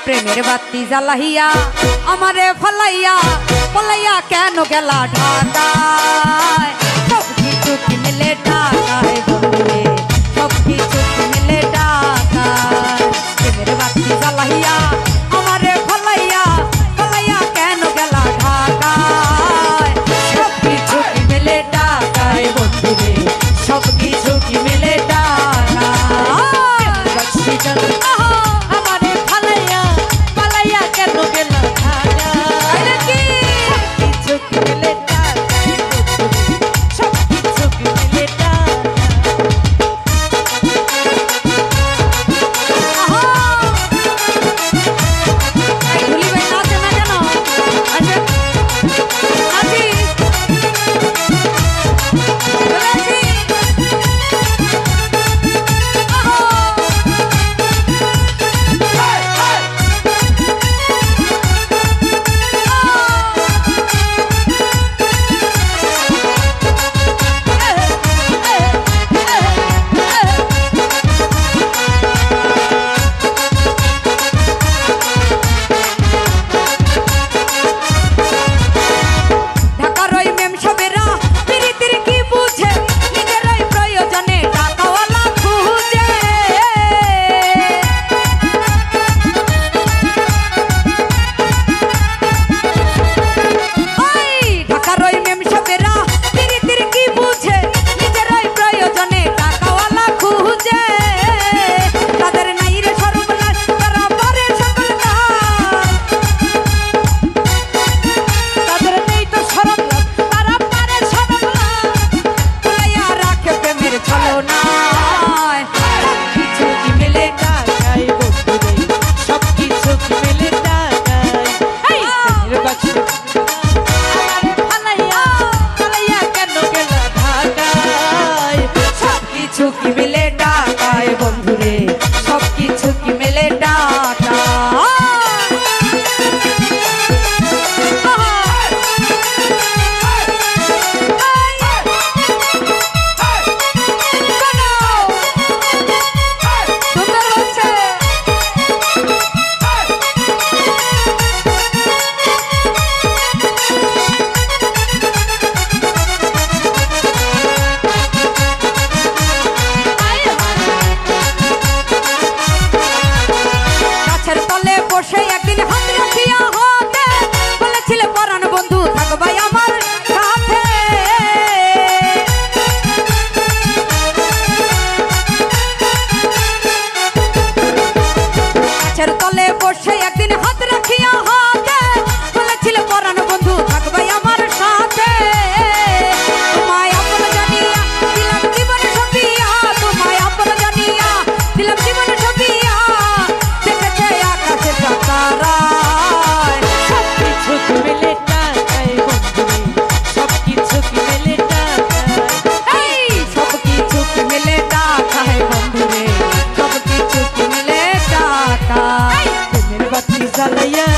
প্রেমের বাতি জ্বালাইয়া আমারে ফলাইয়া পলাইয়া কেন গেলা ঢাকায় সব কিছু কি মিলে ঢাকায় বন্ধুরে সব কিছু কি মিলে ঢাকায় প্রেমের বাতি জ্বালাইয়া আমারে ফলাইয়া পলাইয়া কেন গেলা ঢাকায় সব কিছু কি মিলে ঢাকায় বন্ধুরে সব কিছু কি মিলে তলে বসে একদিন হাত রাখিয়া হাতে বলেছিল পরাণ বন্ধু থাকবে আমার সাথে তোমায় আপন জানিয়া দিলাম জীবন সপিয়া তোমায় আপন জানিয়া দিলাম জীবন সপিয়া দেখেছে আকাশের তারায় সব কিছু কি মিলে টাকায় বন্ধুরে সব কিছু কি মিলে টাকায় এই সব কিছু কি মিলে টাকায় বন্ধুরে সব কিছু কি মিলে টাকায় জ্বালাইয়া